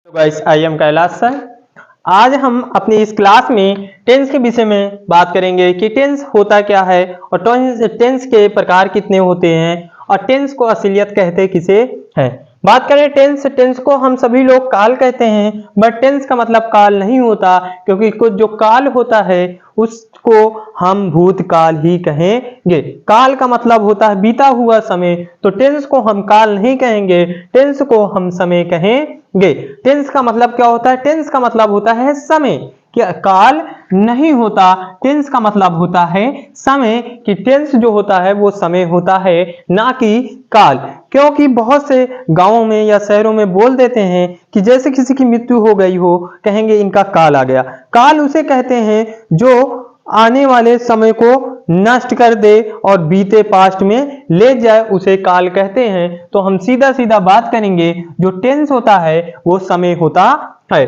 तो guys I am Kailash sir. आज हम अपनी इस क्लास में टेंस के विषय में बात करेंगे कि टेंस होता क्या है और टेंस के प्रकार कितने होते हैं और टेंस को असलियत कहते किसे हैं। बात करें टेंस को हम सभी लोग काल कहते हैं, बट टेंस का मतलब काल नहीं होता, क्योंकि कुछ जो काल होता है उसको हम भूतकाल ही कहेंगे। काल का मतलब होता है बीता हुआ समय, तो टेंस को हम काल नहीं कहेंगे, टेंस को हम समय कहेंगे। टेंस का मतलब क्या होता है? टेंस का मतलब होता है समय, क्या काल नहीं होता। टेंस का मतलब होता है समय, कि टेंस जो होता है वो समय होता है, ना कि काल। क्योंकि बहुत से गांवों में या शहरों में बोल देते हैं कि जैसे किसी की मृत्यु हो गई हो, कहेंगे इनका काल आ गया। काल उसे कहते हैं जो आने वाले समय को नष्ट कर दे और बीते पास्ट में ले जाए, उसे काल कहते हैं। तो हम सीधा सीधा बात करेंगे, जो टेंस होता है वो समय होता है।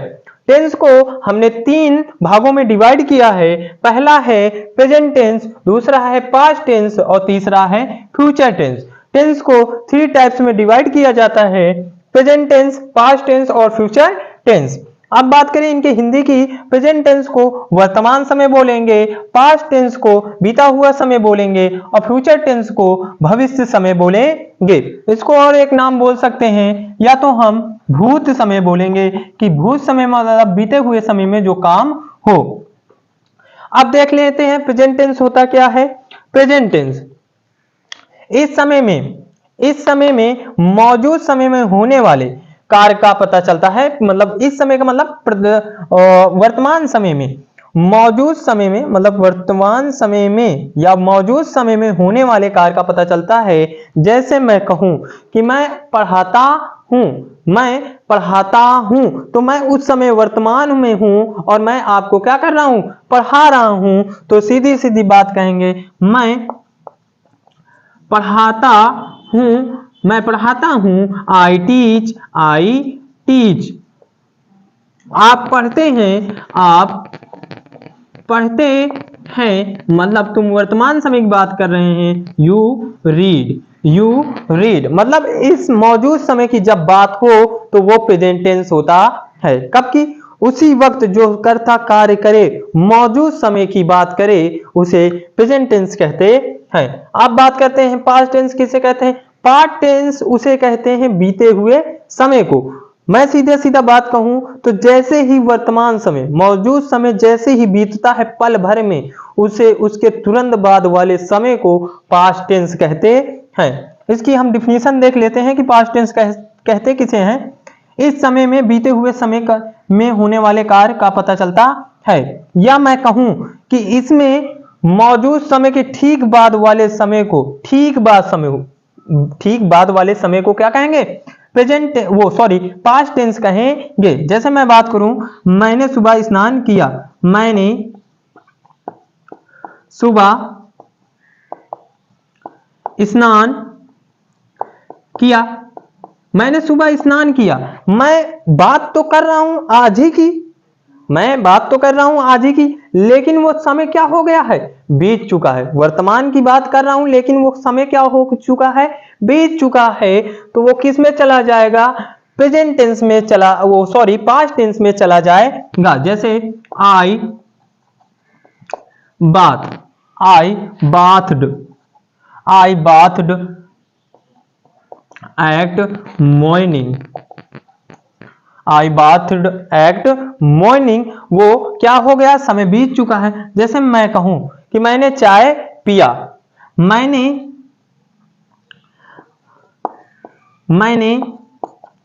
टेंस को हमने 3 भागों में डिवाइड किया है। पहला है प्रेजेंट टेंस, दूसरा है पास्ट टेंस और तीसरा है फ्यूचर टेंस। टेंस को 3 टाइप्स में डिवाइड किया जाता है, प्रेजेंट टेंस, पास्ट टेंस और फ्यूचर टेंस। अब बात करें इनके हिंदी की, प्रेजेंट टेंस को वर्तमान समय बोलेंगे, पास्ट टेंस को बीता हुआ समय बोलेंगे और फ्यूचर टेंस को भविष्य समय बोलेंगे। इसको और एक नाम बोल सकते हैं, या तो हम भूत समय बोलेंगे कि भूत समय मतलब बीते हुए समय में जो काम हो। अब देख लेते हैं प्रेजेंट टेंस होता क्या है। प्रेजेंट टेंस इस समय में मौजूद समय में होने वाले कार्य का पता चलता है। मतलब इस समय का मतलब वर्तमान समय में, मौजूद समय में मतलब वर्तमान समय में या मौजूद समय में होने वाले कार्य का पता चलता है। जैसे मैं कहूं कि मैं पढ़ाता हूं, तो मैं उस समय वर्तमान में हूं और मैं आपको क्या कर रहा हूं? पढ़ा रहा हूं। तो सीधी सीधी बात कहेंगे, मैं पढ़ाता हूं, आई टीच। आप पढ़ते हैं मतलब तुम वर्तमान समय की बात कर रहे हैं। यू रीड मतलब इस मौजूद समय की जब बात हो तो वो प्रेजेंट टेंस होता है। कब की? उसी वक्त जो कर्ता कार्य करे, मौजूद समय की बात करे, उसे प्रेजेंट टेंस कहते हैं। अब बात करते हैं पास्ट टेंस किसे कहते हैं। पास्ट टेंस उसे कहते हैं बीते हुए समय को। मैं सीधे सीधा बात कहूं तो जैसे ही वर्तमान समय, मौजूद समय जैसे ही बीतता है पल भर में, उसे उसके तुरंत बाद वाले समय को पास्ट टेंस कहते हैं। इसकी हम डिफिनीशन देख लेते हैं कि पास्ट टेंस कहते किसे हैं। इस समय में बीते हुए समय में होने वाले कार्य का पता चलता है। या मैं कहूं कि इसमें मौजूद समय के ठीक बाद वाले समय को, ठीक बाद वाले समय को क्या कहेंगे? पास्ट टेंस कहेंगे। जैसे मैं बात करूं, मैंने सुबह स्नान किया, मैंने सुबह स्नान किया, मैंने सुबह स्नान किया। मैं बात तो कर रहा हूं आज ही की, लेकिन वो समय क्या हो गया है? बीत चुका है। वर्तमान की बात कर रहा हूं लेकिन वो समय क्या हो चुका है? बीत चुका है। तो वो किस में चला जाएगा? प्रेजेंट टेंस में पास्ट टेंस में चला जाएगा। जैसे आई बाथड एट मॉर्निंग, वो क्या हो गया? समय बीत चुका है। जैसे मैं कहूं कि मैंने चाय पिया, मैंने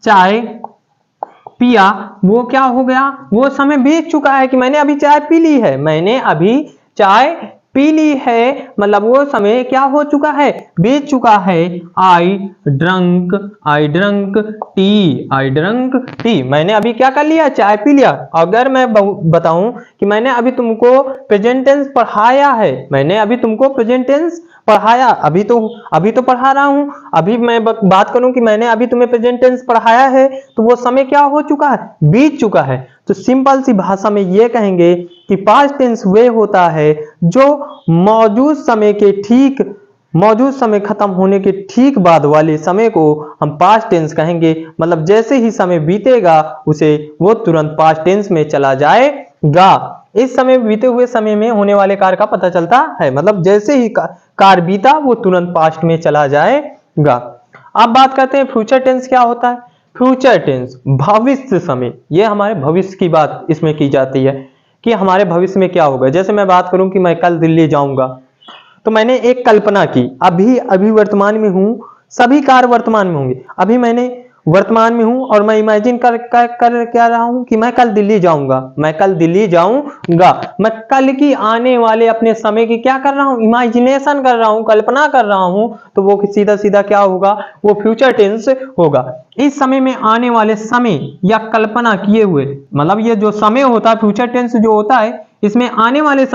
चाय पिया, वो क्या हो गया? वो समय बीत चुका है कि मैंने अभी चाय पी ली है। मैंने अभी चाय पी ली है मतलब वो समय क्या हो चुका है? बीत चुका है। आई ड्रंक टी, मैंने अभी क्या कर लिया? चाय पी लिया। अगर मैं बताऊं कि मैंने अभी तुमको प्रेजेंट टेंस पढ़ाया है, अभी तो पढ़ा रहा हूं। अभी मैं बात करूं कि मैंने अभी तुम्हें प्रेजेंट टेंस पढ़ाया है, तो वो समय क्या हो चुका है? बीत चुका है। तो सिंपल सी भाषा में ये कहेंगे कि पास्ट टेंस वे होता है जो मौजूद समय के ठीक मौजूद समय खत्म होने के ठीक बाद वाले समय को हम पास्ट टेंस कहेंगे। मतलब जैसे ही समय बीतेगा उसे वो तुरंत पास्ट टेंस में चला जाएगा। इस समय बीते हुए समय में होने वाले कार्य का पता चलता है। मतलब जैसे ही कार्य बीता वो तुरंत पास्ट में चला जाएगा। अब बात करते हैं फ्यूचर टेंस क्या होता है। फ्यूचर टेंस भविष्य समय, ये हमारे भविष्य की बात इसमें की जाती है कि हमारे भविष्य में क्या होगा। जैसे मैं बात करूं कि मैं कल दिल्ली जाऊंगा, तो मैंने एक कल्पना की, अभी अभी वर्तमान में हूं, सभी कार्य वर्तमान में होंगे। अभी मैंने वर्तमान में हूं और मैं इमेजिन कर क्या रहा हूं कि मैं कल दिल्ली जाऊंगा, मैं कल दिल्ली जाऊंगा। मैं कल की आने वाले अपने समय की क्या कर रहा हूं, इमेजिनेशन कर रहा हूं, कल्पना कर रहा हूं। तो वो सीधा सीधा क्या होगा, वो फ्यूचर टेंस होगा। इस समय में आने वाले समय या कल्पना किए हुए, मतलब ये जो समय होता है फ्यूचर टेंस जो होता है, इसमें आने वाले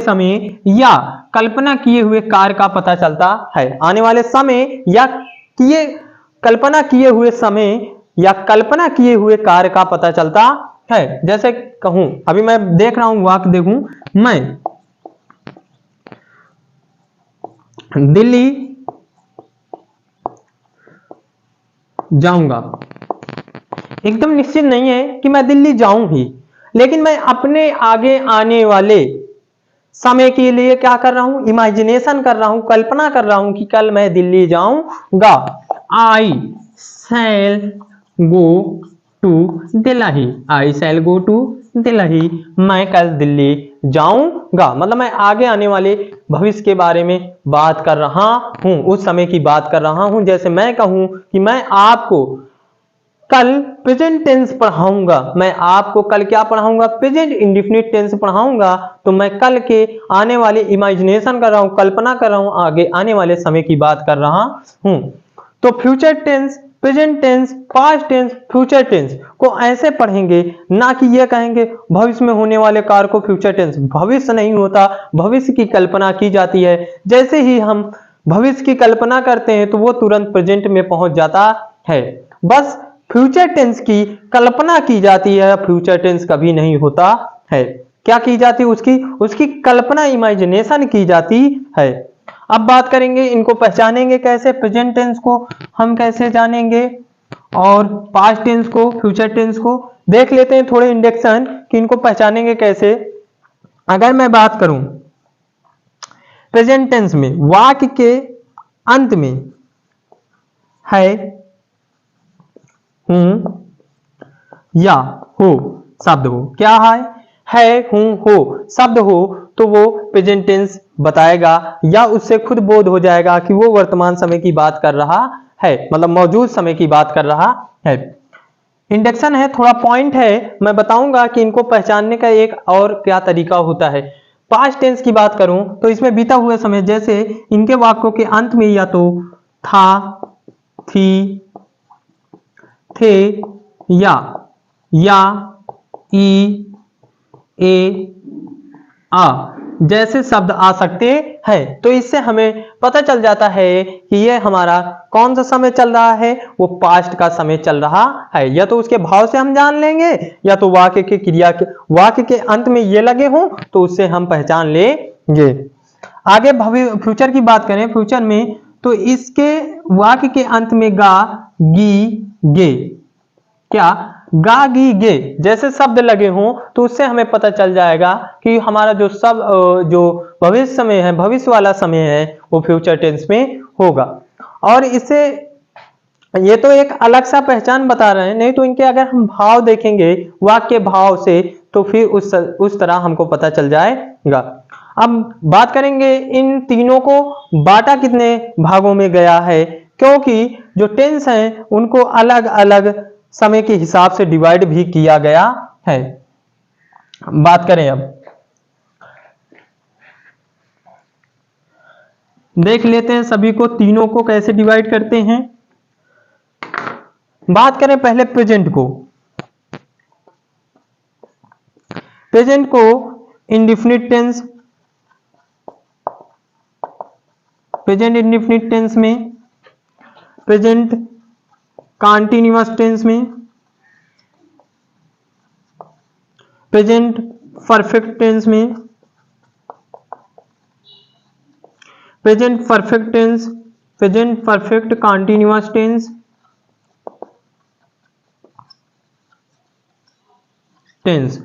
समय या कल्पना किए हुए कार्य का पता चलता है। आने वाले समय या कल्पना किए हुए समय या कल्पना किए हुए कार्य का पता चलता है। जैसे कहूं, अभी मैं देख रहा हूं, वाक्य देखूं, मैं दिल्ली जाऊंगा। एकदम निश्चित नहीं है कि मैं दिल्ली जाऊं ही, लेकिन मैं अपने आगे आने वाले समय के लिए क्या कर रहा हूं, इमेजिनेशन कर रहा हूं, कल्पना कर रहा हूं कि कल मैं दिल्ली जाऊंगा। I shall go to Delhi, I shall go to Delhi, मैं कल दिल्ली जाऊंगा। मतलब मैं आगे आने वाले भविष्य के बारे में बात कर रहा हूं, उस समय की बात कर रहा हूं। जैसे मैं कहूं कि मैं आपको कल प्रेजेंट टेंस पढ़ाऊंगा, मैं आपको कल क्या पढ़ाऊंगा, प्रेजेंट इंडेफिनिट टेंस पढ़ाऊंगा। तो मैं कल के आने वाले इमेजिनेशन कर रहा हूं, कल्पना कर रहा हूं, आगे आने वाले समय की बात कर रहा हूं। तो future tense, present tense, past tense, future tense को ऐसे पढ़ेंगे, ना कि ये कहेंगे भविष्य में होने वाले कार्य को फ्यूचर टेंस। भविष्य नहीं होता, भविष्य की कल्पना की जाती है। जैसे ही हम भविष्य की कल्पना करते हैं तो वो तुरंत प्रेजेंट में पहुंच जाता है। बस फ्यूचर टेंस की कल्पना की जाती है, फ्यूचर टेंस कभी नहीं होता है। क्या की जाती है, उसकी कल्पना, इमेजिनेशन की जाती है। अब बात करेंगे इनको पहचानेंगे कैसे, प्रेजेंट टेंस को हम कैसे जानेंगे और पास्ट टेंस को, फ्यूचर टेंस को देख लेते हैं थोड़े इंडेक्शन कि इनको पहचानेंगे कैसे। अगर मैं बात करूं प्रेजेंट टेंस में, वाक्य के अंत में है, हूं या हो शब्द हो, क्या है हूं हो शब्द हो, तो वो प्रेजेंट टेंस बताएगा या उससे खुद बोध हो जाएगा कि वो वर्तमान समय की बात कर रहा है, मतलब मौजूद समय की बात कर रहा है। इंडेक्शन है, थोड़ा पॉइंट है, मैं बताऊंगा कि इनको पहचानने का एक और क्या तरीका होता है। पास्ट टेंस की बात करूं तो इसमें बीता हुआ समय, जैसे इनके वाक्यों के अंत में या तो था, थी, थे या ई, ए, आ जैसे शब्द आ सकते हैं। तो इससे हमें पता चल जाता है कि ये हमारा कौन सा समय चल रहा है, वो पास्ट का समय चल रहा है। या तो उसके भाव से हम जान लेंगे, या तो वाक्य के अंत में ये लगे हों तो उससे हम पहचान लेंगे। आगे फ्यूचर की बात करें, फ्यूचर में तो इसके वाक्य के अंत में गा, गी, गे, क्या गा, गी, गे जैसे शब्द लगे हों तो उससे हमें पता चल जाएगा कि हमारा जो भविष्य समय है, भविष्य वाला समय है, वो फ्यूचर टेंस में होगा। और इससे ये तो एक अलग सा पहचान बता रहे हैं, नहीं तो इनके अगर हम भाव देखेंगे वाक्य भाव से तो फिर उस तरह हमको पता चल जाएगा। अब बात करेंगे इन तीनों को बांटा कितने भागों में गया है, क्योंकि जो टेंस हैं उनको अलग अलग समय के हिसाब से डिवाइड भी किया गया है। बात करें, अब देख लेते हैं सभी को, तीनों को कैसे डिवाइड करते हैं। बात करें पहले प्रेजेंट को। प्रेजेंट को indefinite tense, present indefinite tense में, प्रेजेंट कंटीन्यूअस टेंस में, प्रेजेंट परफेक्ट टेंस में, present perfect tense, present perfect continuous tense, tense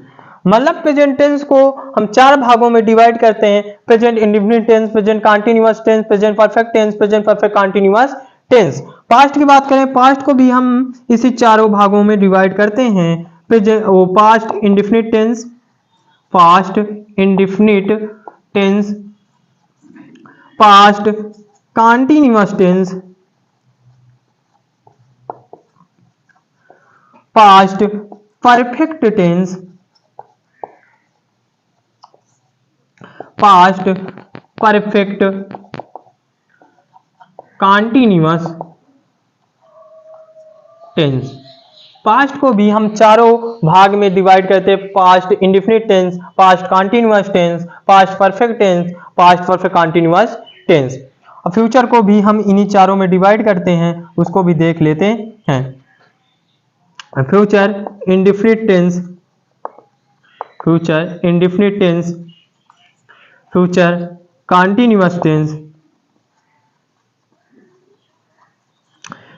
मतलब प्रेजेंट टेंस को हम चार भागों में डिवाइड करते हैं, present indefinite tense, present continuous tense, present perfect tense, present perfect continuous tense. Past की बात करें, पास्ट को भी हम इसी चारों भागों में डिवाइड करते हैं, प्रेजेंट वो past indefinite tense, past indefinite tense, past continuous tense, past perfect tense, past perfect continuous tense. Past को भी हम चारों भाग में डिवाइड करते हैं, past indefinite tense, past continuous tense, past perfect tense, past perfect continuous tense. और future को भी हम इन्हीं चारों में डिवाइड करते हैं, उसको भी देख लेते हैं। Future indefinite tense, future indefinite tense, future continuous tense,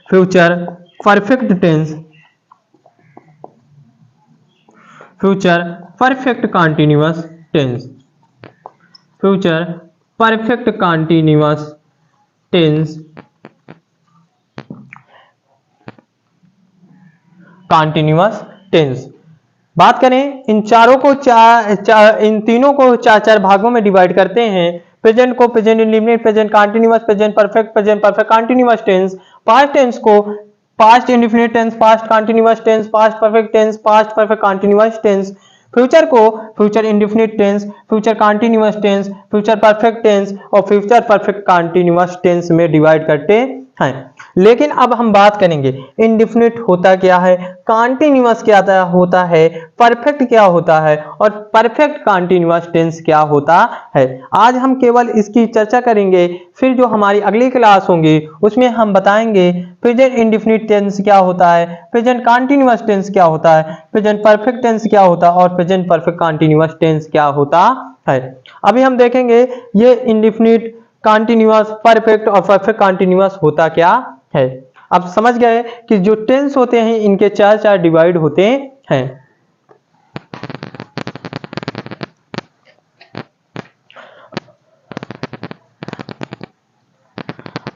future perfect tense, future perfect continuous tense, future perfect continuous tense, continuous tense. बात करें इन चारों को इन तीनों को चार चार भागों में डिवाइड करते हैं, प्रेजेंट को present indefinite, present continuous, present perfect continuous tense, past tense को past indefinite tense, past continuous tense, past perfect tense, past perfect continuous tense, future को future indefinite tense, future continuous tense, future perfect tense और future perfect continuous tense में divide करते हैं। लेकिन अब हम बात करेंगे इंडेफिनिट होता क्या है, कंटीन्यूअस क्या होता है, परफेक्ट क्या होता है और परफेक्ट कंटीन्यूअस टेंस क्या होता है। आज हम केवल इसकी चर्चा करेंगे, फिर जो हमारी अगली क्लास होंगी उसमें हम बताएंगे प्रेजेंट इंडेफिनिट टेंस क्या होता है, प्रेजेंट कंटीन्यूअस टेंस क्या होता है, प्रेजेंट परफेक्ट टेंस क्या होता है और प्रेजेंट परफेक्ट कंटीन्यूअस टेंस क्या होता है। अभी हम देखेंगे ये इंडेफिनिट, कंटीन्यूअस, परफेक्ट और परफेक्ट कंटीन्यूअस होता क्या है। अब समझ गए कि जो टेंस होते हैं इनके चार चार डिवाइड होते हैं।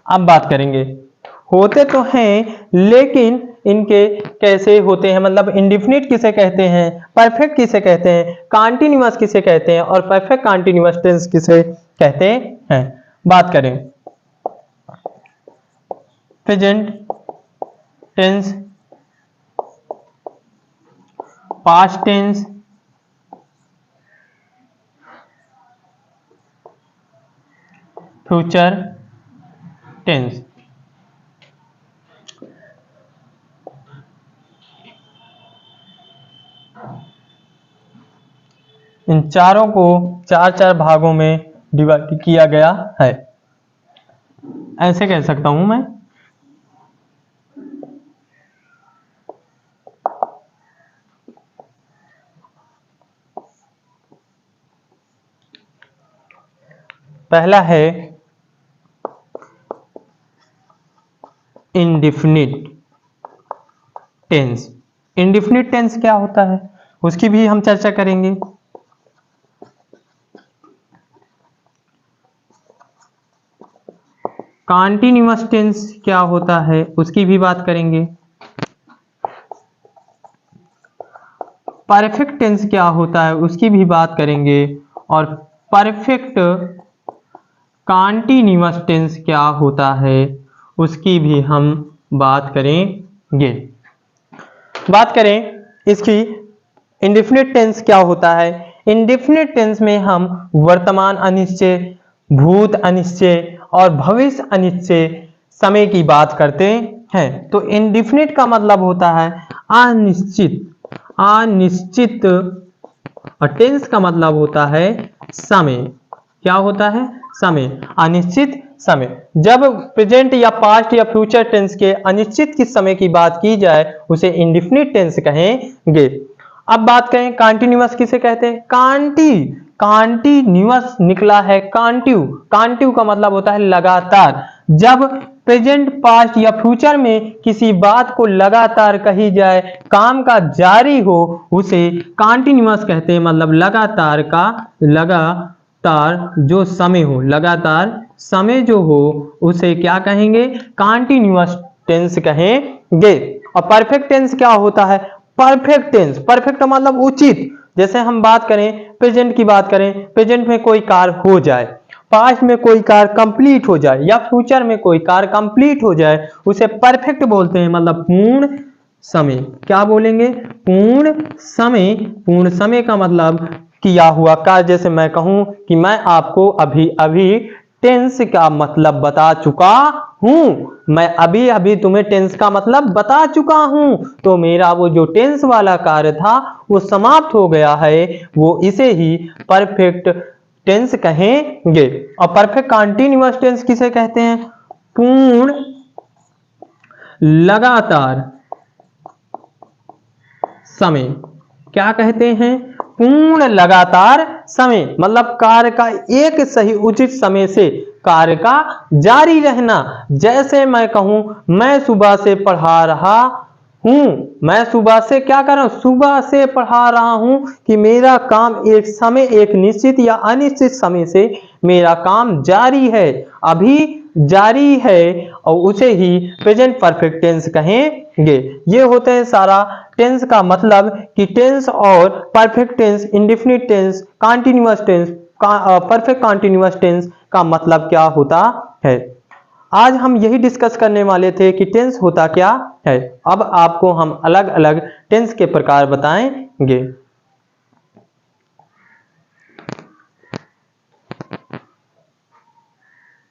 अब बात करेंगे, होते तो हैं लेकिन इनके कैसे होते हैं, मतलब इंडेफिनिट किसे कहते हैं, परफेक्ट किसे कहते हैं, कंटीन्यूअस किसे कहते हैं और परफेक्ट कंटीन्यूअस टेंस किसे कहते हैं। बात करें present tense, past tense, future tense. इन चारों को चार चार भागों में डिवाइड किया गया है, ऐसे कह सकता हूं मैं। पहला है इंडेफिनिट टेंस। इंडेफिनिट टेंस क्या होता है उसकी भी हम चर्चा करेंगे। कंटीन्यूअस टेंस क्या होता है उसकी भी बात करेंगे। परफेक्ट टेंस क्या होता है उसकी भी बात करेंगे और परफेक्ट कंटीन्यूअस टेंस क्या होता है उसकी भी हम बात करेंगे। बात करें इसकी इंडेफिनिट टेंस क्या होता है। इंडेफिनिट टेंस में हम वर्तमान अनिश्चय, भूत अनिश्चय और भविष्य अनिश्चय समय की बात करते हैं। तो इंडेफिनिट का मतलब होता है अनिश्चित, अनिश्चित और टेंस का मतलब होता है समय। क्या होता है? समय, अनिश्चित समय। जब प्रेजेंट या पास्ट या फ्यूचर टेंस के अनिश्चित की समय की बात की जाए उसे इंडेफिनिट टेंस कहेंगे। अब बात करें कंटीन्यूअस किसे कहते हैं। कॉन्टिन्यूअस निकला है। कॉन्टिव का मतलब होता है लगातार। जब प्रेजेंट, पास्ट या फ्यूचर में किसी बात को लगातार कही जाए, काम का जारी हो, उसे कॉन्टिन्यूअस कहते हैं। मतलब लगातार जो समय हो, लगातार समय जो हो उसे क्या कहेंगे? कॉन्टिन्यूअस टेंस कहेंगे। और परफेक्ट टेंस क्या होता है? परफेक्ट टेंस, परफेक्ट का मतलब उचित। जैसे हम बात करें, प्रेजेंट की बात करें, प्रेजेंट में कोई कार्य हो जाए, पास्ट में कोई कार्य कंप्लीट हो जाए या फ्यूचर में कोई कार्य कंप्लीट हो जाए, उसे परफेक्ट बोलते हैं। मतलब पूर्ण समय। क्या बोलेंगे? पूर्ण समय। पूर्ण समय का मतलब किया हुआ कार्य। जैसे मैं कहूं कि मैं आपको अभी अभी टेंस का मतलब बता चुका हूं, मैं अभी अभी तुम्हें टेंस का मतलब बता चुका हूं, तो मेरा वो जो टेंस वाला कार्य था वो समाप्त हो गया है। वो इसे ही परफेक्ट टेंस कहेंगे। और परफेक्ट कॉन्टिन्यूअस टेंस किसे कहते हैं? पूर्ण लगातार समय। क्या कहते हैं? पूर्ण लगातार समय। मतलब कार्य का एक सही उचित समय से कार्य का जारी रहना। जैसे मैं कहूं, मैं सुबह से पढ़ा रहा हूं, मैं सुबह से क्या कर रहा हूं? सुबह से पढ़ा रहा हूं कि मेरा काम एक समय, एक निश्चित या अनिश्चित समय से मेरा काम जारी है, अभी जारी है, और उसे ही प्रेजेंट परफेक्ट टेंस कहेंगे। ये होते हैं सारा टेंस का मतलब कि टेंस और perfect tense, indefinite tense, continuous tense, perfect continuous tense का मतलब क्या होता है। आज हम यही डिस्कस करने वाले थे कि टेंस होता क्या है। अब आपको हम अलग अलग टेंस के प्रकार बताएंगे।